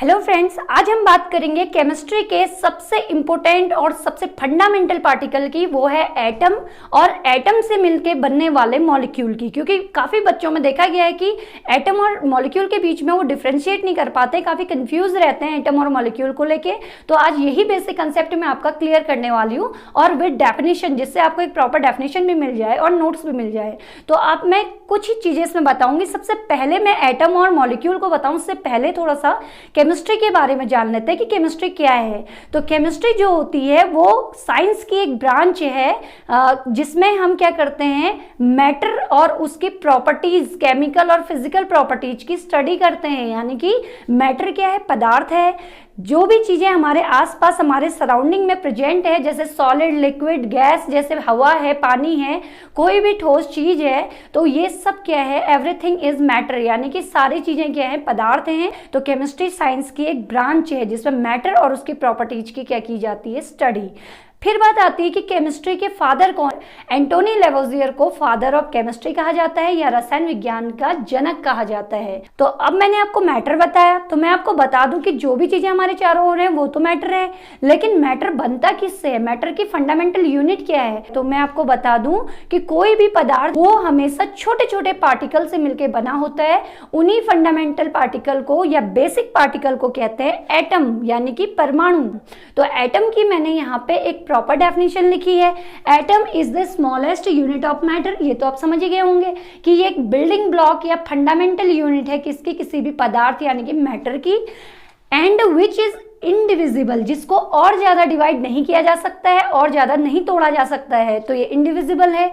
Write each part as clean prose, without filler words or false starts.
Hello friends, आज हम बात करेंगे केमिस्ट्री के सबसे इम्पोर्टेंट और सबसे फंडामेंटल पार्टिकल की। वो है एटम और एटम से मिलके बनने वाले मॉलिक्यूल की। क्योंकि काफ़ी बच्चों में देखा गया है कि एटम और मॉलिक्यूल के बीच में वो डिफ्रेंशिएट नहीं कर पाते, काफ़ी कंफ्यूज रहते हैं एटम और मॉलिक्यूल को लेके। तो आज यही बेसिक कंसेप्ट मैं आपका क्लियर करने वाली हूँ और विद डेफिनेशन, जिससे आपको एक प्रॉपर डेफिनेशन भी मिल जाए और नोट्स भी मिल जाए। तो आप मैं कुछ ही चीज़ें इसमें बताऊंगी। सबसे पहले मैं एटम और मॉलिक्यूल को बताऊँ, उससे पहले थोड़ा सा केमिस्ट्री के बारे में जान लेते हैं कि केमिस्ट्री क्या है। तो केमिस्ट्री जो होती है वो साइंस की एक ब्रांच है, जिसमें हम क्या करते हैं, मैटर और उसकी प्रॉपर्टीज, केमिकल और फिजिकल प्रॉपर्टीज की स्टडी करते हैं। यानी कि मैटर क्या है, पदार्थ है, जो भी चीजें हमारे आसपास हमारे सराउंडिंग में प्रेजेंट है, जैसे सॉलिड, लिक्विड, गैस, जैसे हवा है, पानी है, कोई भी ठोस चीज है, तो ये सब क्या है, एवरीथिंग इज मैटर। यानी कि सारी चीजें क्या है, पदार्थ हैं। तो केमिस्ट्री साइंस की एक ब्रांच है जिसमें मैटर और उसकी प्रॉपर्टीज की क्या की जाती है, स्टडी। फिर बात आती है कि केमिस्ट्री के फादर कौन। एंटोनी लेवोजियर को फादर ऑफ केमिस्ट्री कहा जाता है या रसायन विज्ञान का जनक कहा जाता है। तो अब मैंने आपको मैटर बताया, तो मैं आपको बता दूं कि जो भी चीजें हमारे चारों ओर हैं वो तो मैटर है, लेकिन मैटर बनता किससे है, मैटर की फंडामेंटल यूनिट क्या है। तो मैं आपको बता दूं कि कोई भी पदार्थ वो हमेशा छोटे छोटे पार्टिकल से मिलकर बना होता है। उन्हीं फंडामेंटल पार्टिकल को या बेसिक पार्टिकल को कहते हैं एटम, यानी कि परमाणु। तो एटम की मैंने यहाँ पे एक प्रॉपर डेफिनेशन लिखी है। Atom is the smallest unit of matter. ये तो आप समझ ही गए होंगे कि ये एक बिल्डिंग ब्लॉक या फंडामेंटल यूनिट है किसकी, किसी भी पदार्थ यानी कि मैटर की। एंड विच इज इंडिविजिबल, जिसको और ज्यादा डिवाइड नहीं किया जा सकता है और ज्यादा नहीं तोड़ा जा सकता है, तो ये इंडिविजिबल है।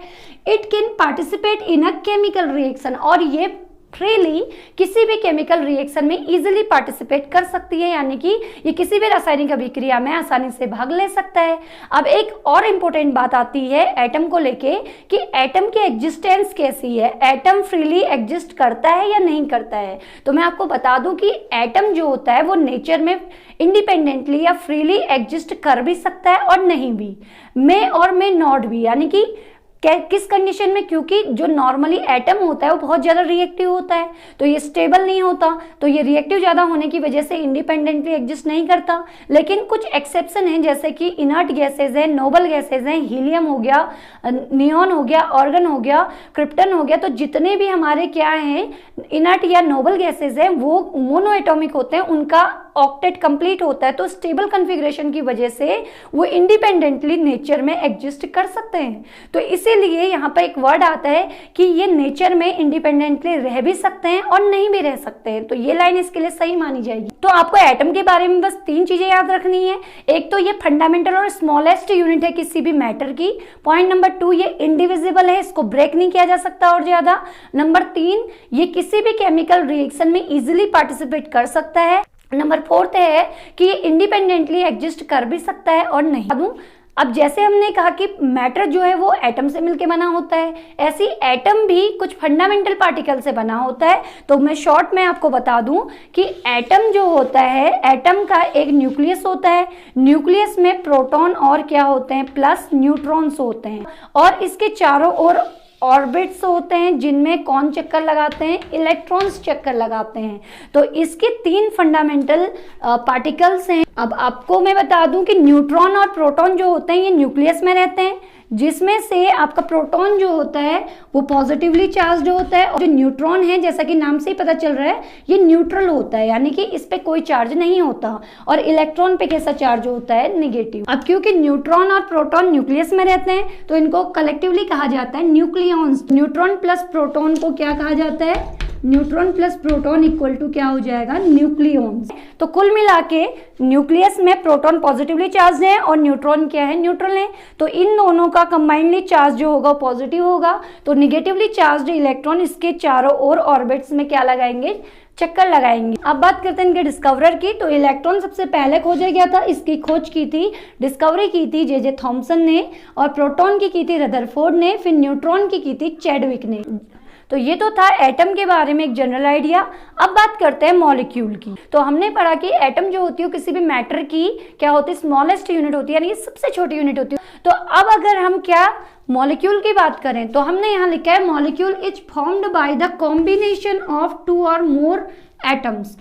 It can participate in a chemical reaction, और ये फ्रीली किसी भी केमिकल रिएक्शन में इजीली पार्टिसिपेट कर सकती है, यानी कि ये किसी भी रासायनिक अभिक्रिया में आसानी से भाग ले सकता है। अब एक और इम्पोर्टेंट बात आती है एटम को लेके कि एटम की एग्जिस्टेंस कैसी है, एटम फ्रीली एग्जिस्ट करता है या नहीं करता है। तो मैं आपको बता दूं कि एटम जो होता है वो नेचर में इंडिपेंडेंटली या फ्रीली एग्जिस्ट कर भी सकता है और नहीं भी, मे और मे नॉट भी। यानी कि किस कंडीशन में, क्योंकि जो नॉर्मली एटम होता है वो बहुत ज्यादा रिएक्टिव होता है, तो ये स्टेबल नहीं होता, तो ये रिएक्टिव ज्यादा होने की वजह से इंडिपेंडेंटली एग्जिस्ट नहीं करता। लेकिन कुछ एक्सेप्शन हैं, जैसे कि इनर्ट गैसेज है, नोबल गैसेज हैं, हीलियम हो गया, नियॉन हो गया, ऑर्गन हो गया, क्रिप्टन हो गया। तो जितने भी हमारे क्या हैं इनर्ट या नोबल गैसेज हैं वो मोनोएटॉमिक होते हैं, उनका ऑक्टेट कंप्लीट होता है, तो स्टेबल कॉन्फ़िगरेशन की वजह से वो इंडिपेंडेंटली नेचर में एग्जिस्ट कर सकते हैं। तो इसीलिए यहाँ पर एक वर्ड आता है कि ये नेचर में इंडिपेंडेंटली रह भी सकते हैं और नहीं भी रह सकते हैं। तो ये लाइन इसके लिए सही मानी जाएगी। तो आपको एटम के बारे में बस 3 चीजें याद रखनी है। एक तो ये फंडामेंटल और स्मॉलेस्ट यूनिट है किसी भी मैटर की। पॉइंट नंबर 2, ये इंडिविजिबल है, इसको ब्रेक नहीं किया जा सकता और ज्यादा। नंबर 3, ये किसी भी केमिकल रिएक्शन में इजिली पार्टिसिपेट कर सकता है। नंबर 4 है कि ये इंडिपेंडेंटली एग्जिस्ट कर भी सकता है और नहीं। अब जैसे हमने कहा कि मैटर जो है वो एटम से मिलके बना होता है, ऐसी एटम भी कुछ फंडामेंटल पार्टिकल से बना होता है। तो मैं शॉर्ट में आपको बता दूं कि एटम जो होता है, एटम का एक न्यूक्लियस होता है। न्यूक्लियस में प्रोटॉन और क्या होते हैं, प्लस न्यूट्रॉन्स होते हैं, और इसके चारों ओर ऑर्बिट्स होते हैं जिनमें कौन चक्कर लगाते हैं, इलेक्ट्रॉन्स चक्कर लगाते हैं। तो इसके 3 फंडामेंटल पार्टिकल्स हैं। अब आपको मैं बता दूं कि न्यूट्रॉन और प्रोटॉन जो होते हैं ये न्यूक्लियस में रहते हैं, जिसमें से आपका प्रोटॉन जो होता है वो पॉजिटिवली चार्ज्ड होता है, और जो न्यूट्रॉन है, जैसा कि नाम से ही पता चल रहा है, ये न्यूट्रल होता है, यानी कि इस पे कोई चार्ज नहीं होता। और इलेक्ट्रॉन पे कैसा चार्ज होता है, नेगेटिव। अब क्योंकि न्यूट्रॉन और प्रोटॉन न्यूक्लियस में रहते हैं तो इनको कलेक्टिवली कहा जाता है न्यूक्लियॉन्स। न्यूट्रॉन प्लस प्रोटॉन को क्या कहा जाता है, neutron plus proton equal to क्या हो जाएगा, न्यूक्लियॉन्स। तो कुल मिला के न्यूक्लियस में प्रोटॉन पॉजिटिवली चार्ज है और न्यूट्रॉन क्या है, न्यूट्रल है। तो इन दोनों का कंबाइंडली चार्ज जो होगा पॉजिटिव होगा। तो निगेटिवली चार्ज इलेक्ट्रॉन इसके चारों ओर ऑर्बिट्स में क्या लगाएंगे, चक्कर लगाएंगे। अब बात करते हैं इनके डिस्कवरर की। तो इलेक्ट्रॉन सबसे पहले खोजा गया था, इसकी खोज की थी, डिस्कवरी की थी जे थॉमसन ने, और प्रोटॉन की थी रदरफोर्ड ने, फिर न्यूट्रॉन की थी चैडविक ने। तो ये तो था एटम के बारे में एक जनरल आइडिया। अब बात करते हैं मॉलिक्यूल की। तो हमने पढ़ा कि एटम जो होती है किसी भी मैटर की क्या होती है, स्मॉलेस्ट यूनिट होती है, यानी सबसे छोटी यूनिट होती है। तो अब अगर हम क्या मॉलिक्यूल की बात करें तो हमने यहाँ लिखा है molecule is formed by the combination of 2 और मोर atoms.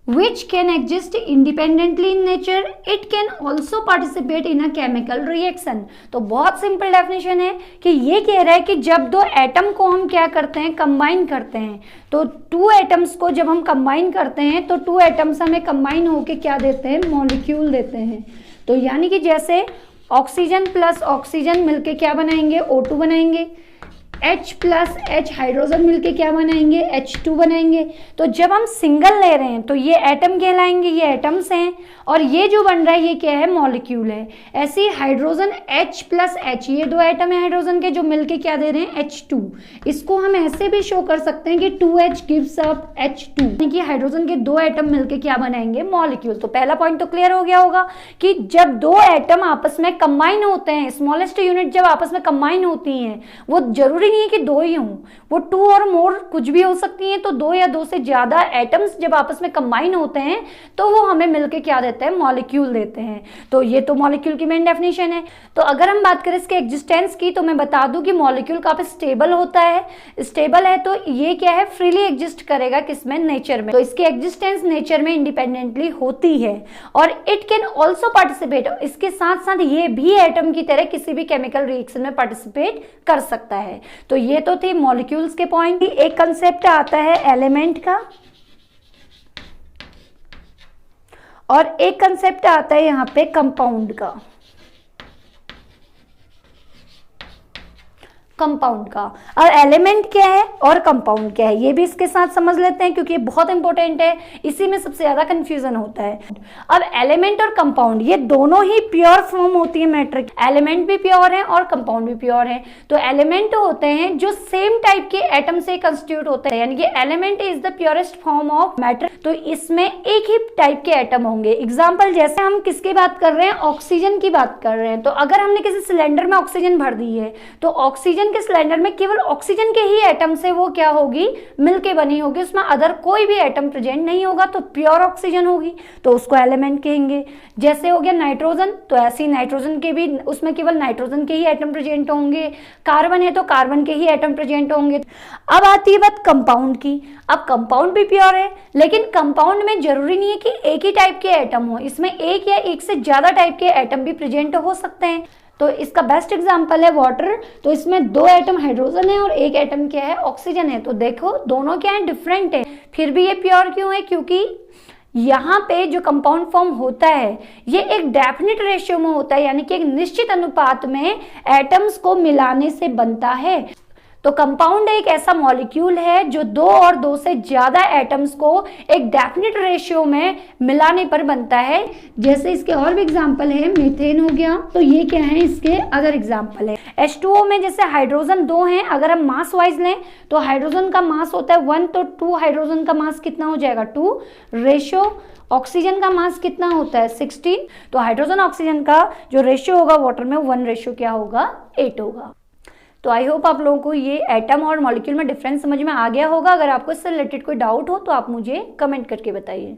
which can exist independently in nature, it can also participate in a chemical reaction। तो बहुत सिंपल डेफिनेशन है कि ये कह रहा है कि जब दो एटम को हम क्या करते हैं, कंबाइन करते हैं, तो टू एटम्स को जब हम कंबाइन करते हैं तो टू एटम्स हमें कंबाइन होके क्या देते हैं, मॉलिक्यूल देते हैं। तो यानी कि जैसे ऑक्सीजन प्लस ऑक्सीजन मिलके क्या बनाएंगे, O2 बनाएंगे, H प्लस H हाइड्रोजन मिलके क्या बनाएंगे, H2 बनाएंगे। तो जब हम सिंगल ले रहे हैं तो ये एटम कहलाएंगे, ये एटम्स हैं, और ये जो बन रहा है ये क्या है, मॉलिक्यूल है। ऐसे ही हाइड्रोजन H प्लस H, ये दो एटम है हाइड्रोजन के जो मिलके क्या दे रहे हैं, H2। इसको हम ऐसे भी शो कर सकते हैं कि 2H गिव्स अप H2, यानी कि हाइड्रोजन के दो एटम मिलके क्या बनाएंगे, मॉलिक्यूल। तो पहला पॉइंट तो क्लियर हो गया होगा कि जब दो एटम आपस में कंबाइन होते हैं, स्मॉलेस्ट यूनिट जब आपस में कंबाइन होती हैं, वो जरूरी नहीं है कि दो ही हों, वो टू और मोर कुछ भी हो सकती हैं। तो दो या दो से ज्यादा एटम्स जब आपस में कंबाइन होते हैं तो वो हमें मिलके क्या देते हैं, मॉलिक्यूल देते हैं। तो ये तो मॉलिक्यूल की मेन डेफिनेशन है। तो अगर हम बात करें इसके एग्जिस्टेंस की, तो मैं बता दूं कि मॉलिक्यूल काफी स्टेबल होता है। स्टेबल है तो ये क्या है, फ्रीली एग्जिस्ट करेगा किसमें, नेचर में। तो इसकी एग्जिस्टेंस नेचर में इंडिपेंडेंटली होती है। और इट कैन ऑल्सो पार्टिसिपेट, इसके साथ साथ ये भी एटम की तरह किसी भी केमिकल रिएक्शन में पार्टिसिपेट कर सकता है। तो ये तो थे मॉलिक्यूल्स के पॉइंट। एक कंसेप्ट आता है एलिमेंट का, और एक कंसेप्ट आता है यहाँ पे कंपाउंड का। कंपाउंड का, और एलिमेंट क्या है और कंपाउंड क्या है ये भी इसके साथ समझ लेते हैं, क्योंकि ये बहुत इंपॉर्टेंट है, इसी में सबसे ज्यादा कंफ्यूजन होता है। अब एलिमेंट और कंपाउंड ये दोनों ही प्योर फॉर्म होती है मैटर की। एलिमेंट भी प्योर है और कंपाउंड भी प्योर है। तो एलिमेंट होते हैं जो सेम टाइप के एटम से कंस्टिट्यूट होते हैं, यानी कि element is the purest form of matter. तो इसमें एक ही टाइप के एटम होंगे। एग्जाम्पल जैसे हम किसकी बात कर रहे हैं, ऑक्सीजन की बात कर रहे हैं। तो अगर हमने किसी सिलेंडर में ऑक्सीजन भर दी है तो ऑक्सीजन के सिलेंडर में केवल ऑक्सीजन के ही एटम से वो क्या होगी, मिलके बनी होगी, उसमें अदर कोई भी एटम प्रेजेंट नहीं होगा, तो प्योर ऑक्सीजन होगी, तो उसको एलिमेंट कहेंगे। जैसे हो गया नाइट्रोजन, तो ऐसे ही नाइट्रोजन के भी उसमें केवल नाइट्रोजन के ही एटम प्रेजेंट होंगे। कार्बन है तो कार्बन के ही एटम प्रेजेंट होंगे। अब आती है बात कंपाउंड की। अब कंपाउंड भी प्योर है, लेकिन कंपाउंड में जरूरी नहीं है कि एक ही टाइप के एटम हो, इसमें एक या एक से ज्यादा टाइप के एटम भी प्रेजेंट हो सकते हैं। तो इसका बेस्ट एग्जांपल है वाटर। तो इसमें दो एटम हाइड्रोजन है और एक एटम क्या है, ऑक्सीजन है। तो देखो दोनों क्या है, डिफरेंट है, फिर भी ये प्योर क्यों है, क्योंकि यहाँ पे जो कंपाउंड फॉर्म होता है ये एक डेफिनेट रेशियो में होता है, यानी कि एक निश्चित अनुपात में एटम्स को मिलाने से बनता है। तो कंपाउंड एक ऐसा मॉलिक्यूल है जो दो और दो से ज्यादा एटम्स को एक डेफिनेट रेशियो में मिलाने पर बनता है। जैसे इसके और भी एग्जांपल है, मीथेन हो गया, तो ये क्या है, इसके अदर एग्जांपल है। H2O में जैसे हाइड्रोजन दो हैं, अगर हम मास वाइज लें तो हाइड्रोजन का मास होता है 1, तो 2 हाइड्रोजन का मास कितना हो जाएगा, 2 रेशियो। ऑक्सीजन का मास कितना होता है, 16। तो हाइड्रोजन ऑक्सीजन का जो रेशियो होगा वाटर में 1 रेशियो क्या होगा, 8 होगा। तो आई होप आप लोगों को ये एटम और मॉलिक्यूल में डिफरेंस समझ में आ गया होगा। अगर आपको इससे रिलेटेड कोई डाउट हो तो आप मुझे कमेंट करके बताइए।